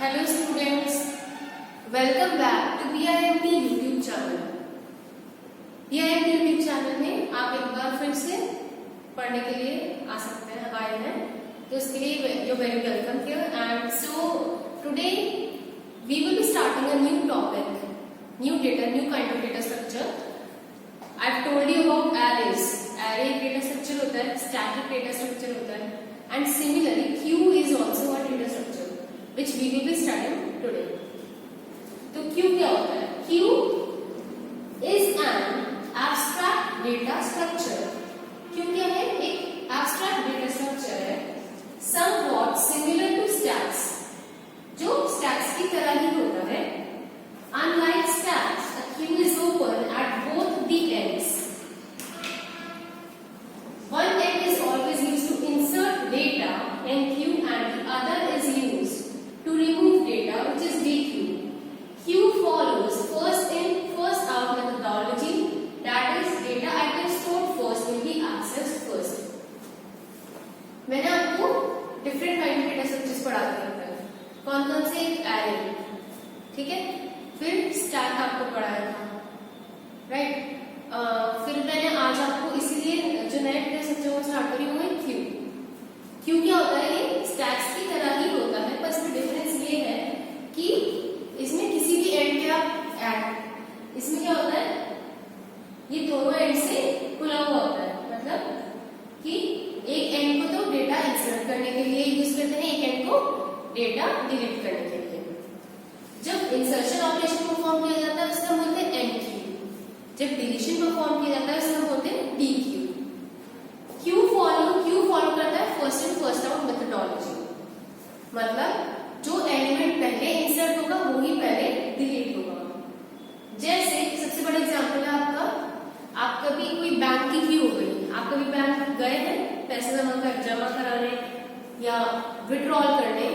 Hello students, welcome back to BIMP YouTube channel. BIMP YouTube channel में आप एक बार फिर से पढ़ने के लिए आ सकते हैं, आए हैं, तो इसके लिए you're very welcome here. And so today we will be starting a new topic, new data, new kind of data structure. I've told you about arrays. Array एक data structure होता है, static data structure होता है, and similarly queue is also a data structure which we will be studying today. तो queue क्या होता है? Queue is an abstract data structure. Queue क्या है? एक abstract data structure है, somewhat similar to stacks, जो stacks की तरह ही होता है. Unlike stacks, a queue is open at both the ends. One end is always used to insert data in queue and the other is used to remove data, which is dequeue. Queue follows first in, first out methodology, that is, data items stored first will be accessed first. मैंने आपको different kind of data structures पढ़ा दिया था. कौन-कौन से? एक array, ठीक है? फिर stack आपको पढ़ाया था, right? फिर मैंने आज आपको इसीलिए जो नया data structure वो स्टार्ट करी वो है queue. Queue क्या होता है? ये stacks की तरह ही होता है, बस में डिफरेंस ये है कि इसमें किसी भी एंड पे आप ऐड, इसमें क्या होता है, ये दोनों एंड से खुला हुआ होता है, मतलब कि एक एंड को तो डेटा इंसर्ट करने के लिए यूज करते हैं, एक एंड को डेटा डिलीट करने के लिए. जब इंसर्शन ऑपरेशन परफॉर्म किया जाता है उसका हम बोलते हैं एंड क्यू, जब डिलीशन परफॉर्म किया जाता है उसका हम बोलते हैं डी क्यू. क्यू फॉलो करता है first in first out methodology, मतलब जो एलिमेंट पहले इंसर्ट होगा वो ही पहले डिलीट होगा. जैसे सबसे बड़ा एग्जांपल है आप कभी कोई बैंक की क्यू हो गई, आप कभी बैंक गए हैं पैसे जमा कराने या विड्रॉल करने,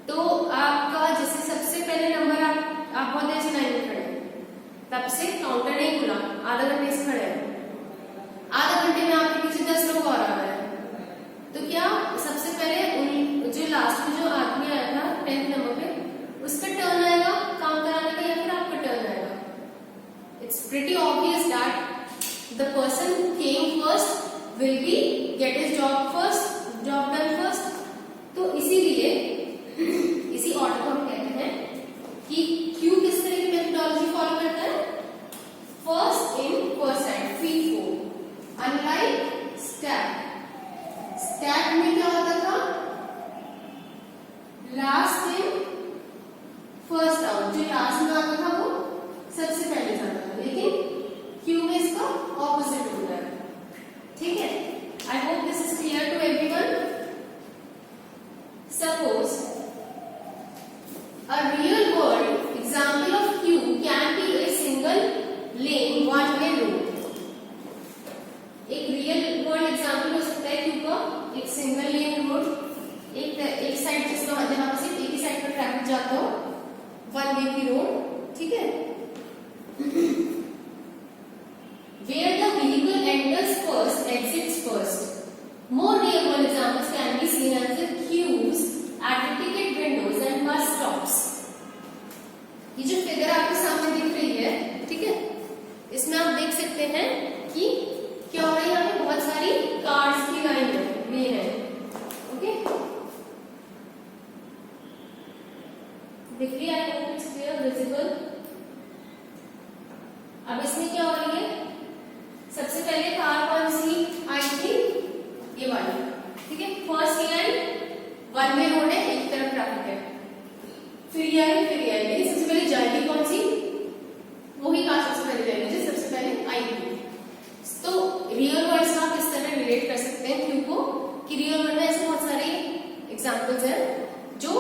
तो आपका जैसे सबसे पहले नंबर आप बहुत देर से लाइन में खड़े हैं, तब से काउंटर नहीं खुला, आधा घंटे से खड़े हैं, आधा घंटे में आपके पीछे 10 लोग और आ गए, तो क्या सबसे पहले जो लास्ट में जो आदमी आया था 10th नंबर पे उसका टर्न आएगा काम कराने का या फिर आपका टर्न आएगा? It's pretty obvious that the person who came first will be get his job done first. तो इसीलिए इसी ऑर्डर को हम कहते हैं कि क्यू किस तरह की मेथोडोलॉजी फॉलो करता है, first in first out, FIFO. Unlike stack में क्या होता था, लास्ट इन फर्स्ट आउट, जो लास्ट में आता था वो सबसे पहले जाता था, लेकिन क्यू में इसका ऑपोजिट होता है. ठीक है, I hope this is clear to everyone. Suppose a real world example of queue can be a single lane one way road. एक रियल वर्ल्ड एग्जांपल हो सकता है क्यू का एक सिंगल लेन रोड, एक साइड जिसका जहां से एक ही साइड पर ट्रैफिक जाता हो, वन वे की रोड, ठीक है, where the vehicle enters first exits first. More real world examples can be seen as the queues at the ticket windows and bus stops. ये जो फिगर आपके सामने दिख रही है, ठीक है, इसमें आप देख सकते हैं कि क्या हो रहा है, यहाँ पे बहुत सारी कार्स की लाइन है. ओके, दिख रही है आपको? It's clear, visible. अब इसमें क्या हो रही है, सबसे पहले कार कौन सी आई थी, ये वाली, ठीक है, फर्स्ट लाइन वन में रोड है, एक तरफ ट्रैफिक है, फिर ये आई, लेकिन सबसे पहले जाएगी कौन सी, वही कार सबसे पहले जाएगी जो सबसे पहले आई थी. तो रियल वर्ल्ड से आप इस तरह रिलेट कर सकते हैं क्यू को, कि रियल वर्ल्ड में ऐसे बहुत सारे एग्जांपल्स हैं जो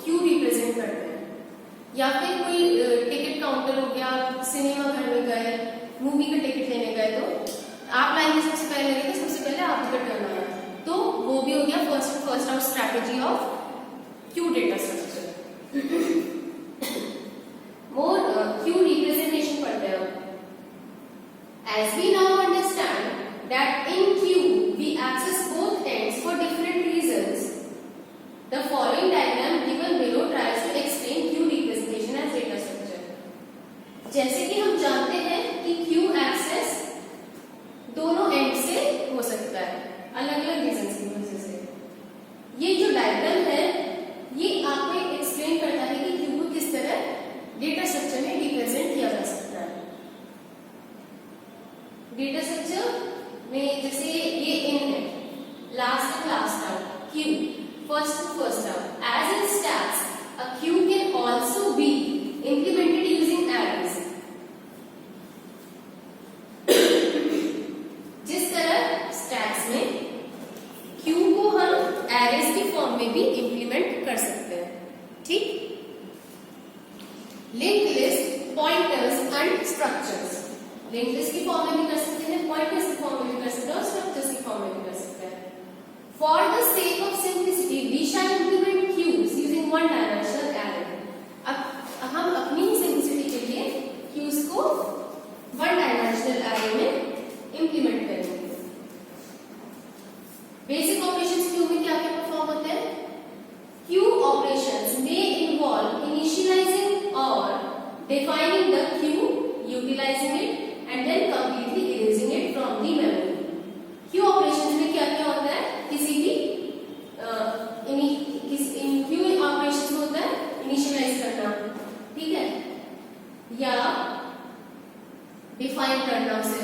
क्यू रिप्रेजेंट करते हैं. या फिर कोई टिकट काउंटर हो गया, सिनेमा घर में गए, मूवी का टिकट लेने गए, तो आप लाइन में सबसे पहले लगे तो सबसे पहले आपका टर्न आया, तो वो भी हो गया first out strategy of Q data structure. More Q representation पढ़ते हैं. As we now understand that in queue we access both ends for different reasons, the following diagram given below to first out. As in stacks, a queue can also be implemented using arrays. जिस तरह stacks में queue को हम arrays की form में भी implement कर सकते हैं, ठीक? Linked list, pointers and structures. Linked list की फॉर्म में भी कर सकते हैं, pointers की फॉर्म में भी कर सकते हैं और structures की फॉर्म में भी कर सकते हैं. For the sake of simplicity, we shall implement queues using one-dimensional array. अब हम अपनी simplicity के लिए queues को one-dimensional array में implement करेंगे. Basic operations queue में क्या क्या परफॉर्म होते हैं? Queue operations may involve initializing or defining the queue, utilizing it, and then completely erasing it from the memory. Queue operations में क्या क्या होता है? किसी भी queue operations में होता है initialize करना, ठीक है, या define करना उसे,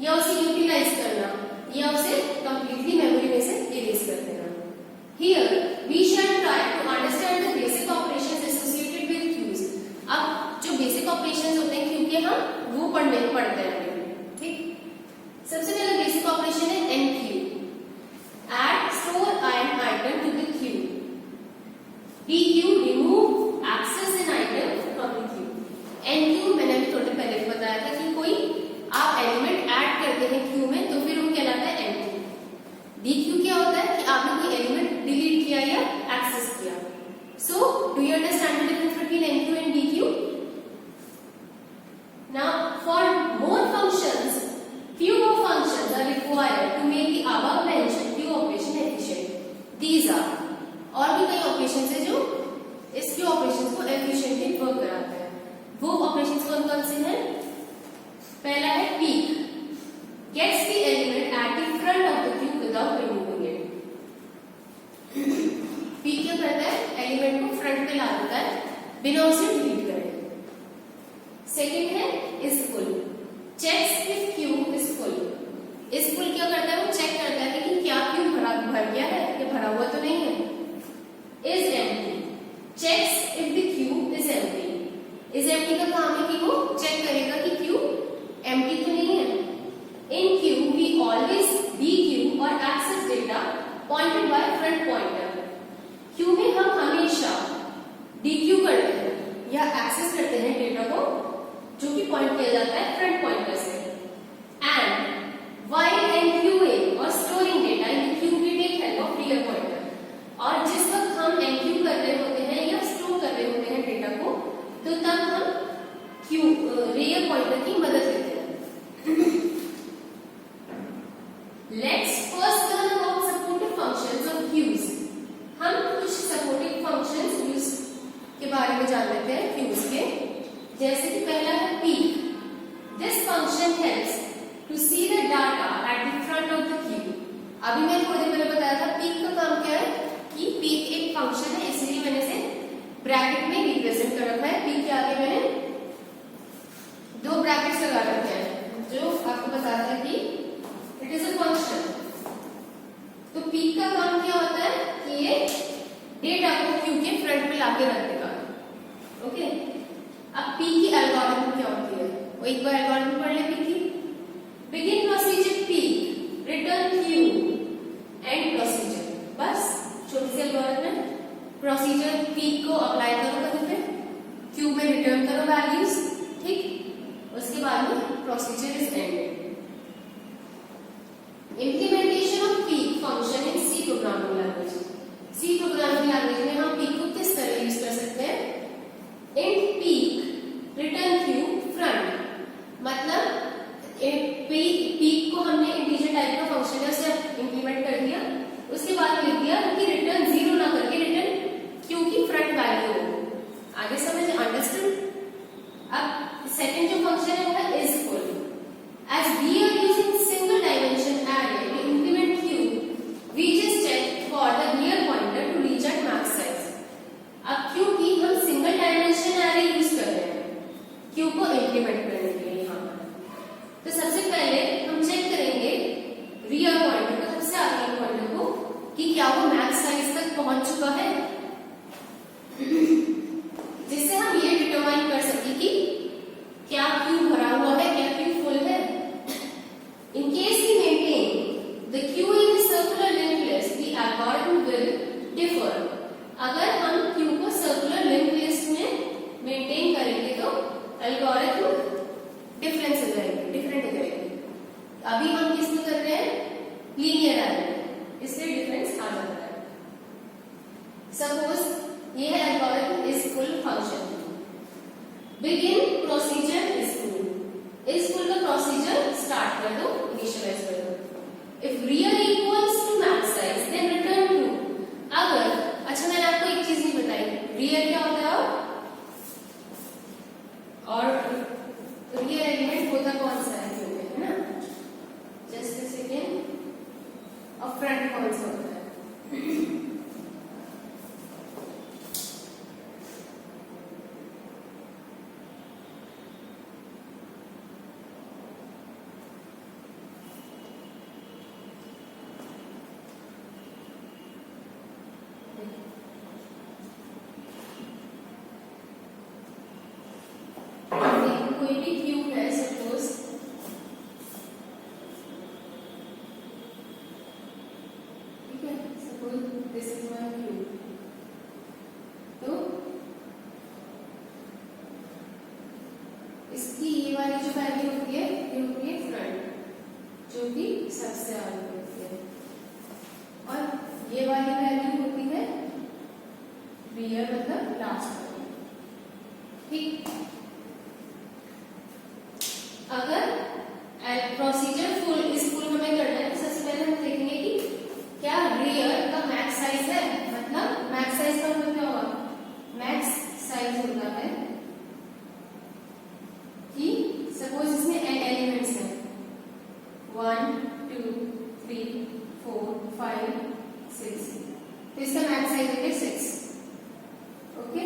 या उसे utilize करना, या उसे completely memory में से erase कर देना. Here we shall try to understand the basic operations associated with queues. अब जो basic operations होते हैं queue के हम वो पढ़ते हैं, ठीक? सबसे पहला basic operation है enqueue. Add, store an item to the queue. Dequeue, remove, access an item from the queue. Enqueue मैंने अभी थोड़े पहले भी बताया था कि कोई आप एलिमेंट ऐड करते हैं क्यू में तो फिर वो कहलाता है एनक्यू. डीक्यू क्या होता है कि आपने कोई एलिमेंट डिलीट किया या एक्सेस किया. So do you understand the difference between enqueue and dequeue? Now for more functions, few more functions are required to make the above mentioned queue operation efficient. These are, और भी कई operations है जो इस Q operations को efficiently work कराते हैं. वो ऑपरेशंस कौन कौन से हैं? पहला है peek, gets the element at the front of the queue without removing it. peek क्या करता है? एलिमेंट को फ्रंट पे ला देता है बिना उसे डिलीट करे. सेकंड है is full, checks if queue is full. is full क्या करता है? वो चेक करता है कि क्या क्यू भर गया है या भरा हुआ तो नहीं है. is empty, checks if the queue is empty. is empty का काम है कि वो चेक करेगा कि क्यू empty तो नहीं है. in queue we always dequeue or access data pointed by front pointer. Q में हम हमेशा dequeue करते हैं या एक्सेस करते हैं डेटा को जो कि पॉइंट किया जाता है फ्रंट पॉइंटर से. And while enqueuing or storing data in the queue we take help of rear pointer. और जिस वक्त हम enqueue कर रहे होते हैं या स्टोर कर रहे होते हैं डेटा को तो तब हम rear pointer की मदद लेते हैं. Let's first learn about supportive functions of queues. हम कुछ supportive functions queues के बारे में जान लेते हैं queues के. जैसे कि पहला है peek. This function helps to see the data at the front of the queue. अभी मैं थोड़ी देर पहले बताया था peek का काम क्या है कि peek एक फंक्शन है, इसलिए मैंने इसे ब्रैकेट में रिप्रेजेंट कर रखा है. peek के आगे मैंने दो ब्रैकेट्स लगा रखे हैं जो आपको बताता है कि इट इज अ फंक्शन. तो peek का काम क्या होता है कि ये डेटा को क्यू के फ्रंट पे लाके रख देगा. ओके, अब peek की एल्गोरिथम क्या होती है वो एक बार एल्गोरिथम पढ़ ले. peek की begin procedure peek, return queue, end procedure. बस छोटी सी एल्गोरिथम है. प्रोसीजर peek को अप्लाई करो कहीं पे, क्यू में रिटर्न करो वैल्यूज, ठीक. उसके बाद में procedure is ended. Implementation of peek function in C programming language. C programming language में हम peek को किस तरह यूज कर सकते हैं? int peek return queue front. मतलब peek को हमने इंटीजर टाइप का फंक्शन है उसे इंप्लीमेंट कर दिया. उसके बाद लिख दिया कि रिटर्न 0 ना करके रिटर्न क्यू की फ्रंट वैल्यू हो. आगे समझ अंडरस्टूड? अब सेकंड जो फंक्शन है वो है is full. As we are using single dimension array to implement queue, we just check for the rear pointer to reach at max size. अब क्योंकि हम सिंगल डायमेंशन array यूज अगर हम Q को सर्कुलर लिंक लिस्ट में maintain करेंगे तो algorithm different हो जाएगी। अभी हम किसमें कर रहे हैं, लीनियर एरे, इसलिए डिफरेंस आ जाता है। सपोज ये है algorithm is full function. Begin procedure is full का प्रोसीजर स्टार्ट कर दो, इनिशियलाइज कर दो। If real equals to max size then return true. अगर, अच्छा मैंने आपको एक चीज नहीं बताई, रियल क्या होता है और रियल एलिमेंट होता कौन सा है ना, जस्ट अ सेकेंड। और फ्रंट कौन सा होता है, कोई भी क्यूब है सपोज, ठीक है, suppose this is my cube. तो इसकी ये वाली जो वैल्यू होती है ये होती है फ्रंट, जो कि सबसे आगे होती है, और ये वाली वैल्यू होती है रियर, मतलब लास्ट वाली। ठीक, अगर प्रोसीजर फुल हमें करना है तो सबसे पहले हम देखेंगे कि क्या रियर का मैक्स साइज है, मतलब मैक्स साइज का मतलब क्या होगा, मैक्स साइज होता है कि सपोज इसमें n एलिमेंट्स हैं 1 2 3 4 5 6, तो इसका मैक्स साइज है 6। ओके,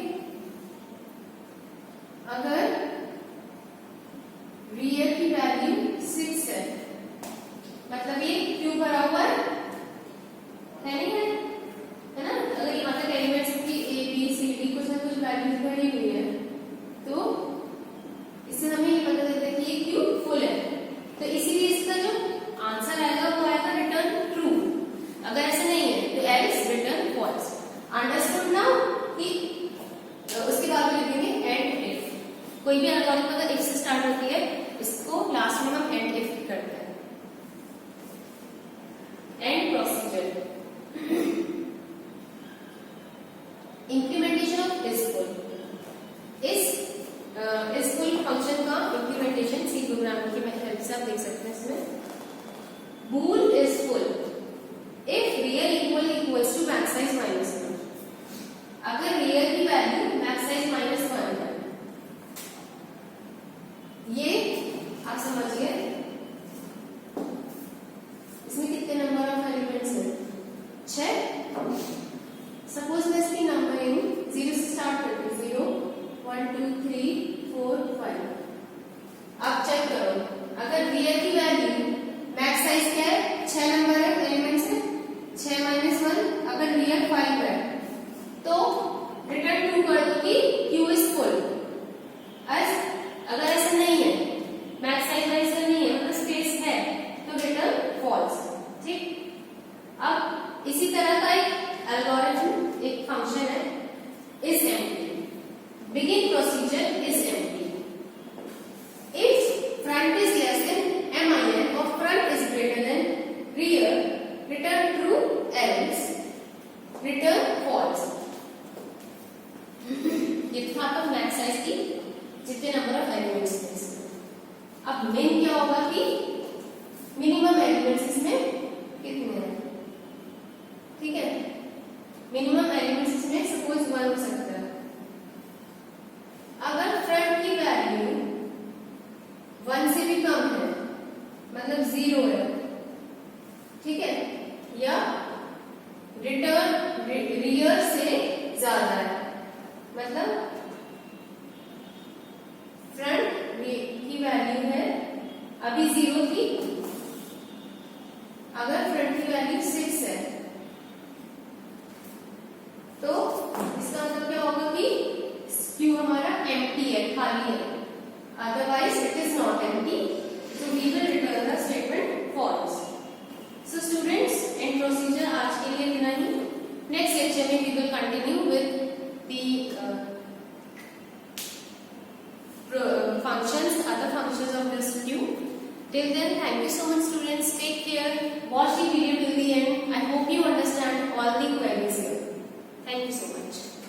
अगर रियल की वैल्यू 6 है, मतलब ये क्यों भरा हुआ है नहीं है, है ना। अगर यहाँ तक एलिमेंट्स की ए बी सी डी कुछ ना कुछ वैल्यूज भरी हुई है तो इससे हमें ये पता चलता है कि ये क्यूब फुल है, तो इसीलिए इसका जो आंसर आएगा वो आएगा रिटर्न ट्रू। अगर ऐसा नहीं है तो else return false. Understood now? कि उसके बाद में लिखेंगे एंड इफ। कोई भी एल्गोरिथम अगर इफ से स्टार्ट होती है, इसको लास्ट में हम एंड इफ करते हैं। End procedure, implementation of is full function का इंप्लीमेंटेशन सी प्रोग्रामिंग की हेल्प से आप देख सकते हैं। इसमें bool is full if real equals to max size -1। अगर रियल की वैल्यू मैक्स साइज -1 है, ये आप समझिए इसमें कितने नंबर ऑफ एलिमेंट्स हैं, 6। सपोज मैं इसकी नंबरिंग 0 से स्टार्ट करती हूँ, 0 1 2 3 4 5। आप चेक करो, अगर रियल की वैल्यू मैक्स साइज क्या है, 6 नंबर है एलिमेंट्स है, 6 -1। अगर रियल 5 है तो रिटर्न ट्रू कर दो कि क्यू इज फुल। अगर ऐसा नहीं है, मैक्स साइज वाइज नहीं है, मतलब स्पेस है, तो रिटर्न फॉल्स। ठीक, अब इसी तरह का एक एल्गोरिथम, एक फंक्शन है is empty. Begin procedure is empty if front is less than min और front is greater than rear, return true, else return false. ये था आपका मैक्स साइज की जितने नंबर ऑफ एलिमेंट्स हैं इसमें। अब मेन क्या होगा कि मिनिमम एलिमेंट्स इसमें कितने हैं, ठीक है। मिनिमम एलिमेंट्स इसमें सपोज 1 हो सकता है। अगर फ्रंट की वैल्यू 1 से भी कम है, मतलब 0 है, ठीक है, या रिटर्न रियर से ज्यादा है, मतलब फ्रंट की वैल्यू है अभी 0 थी, अगर फ्रंट की वैल्यू 6 है तो इसका मतलब क्या होगा कि क्यू हमारा एम्प्टी है, खाली है, otherwise it is not empty, so we will return the statement false. So students, end procedure आज के लिए इतना ही। नेक्स्ट लेक्चर में we will continue Till then, thank you so much students. Take care. Watch the video till the end. I hope you understand all the queries here. Thank you so much.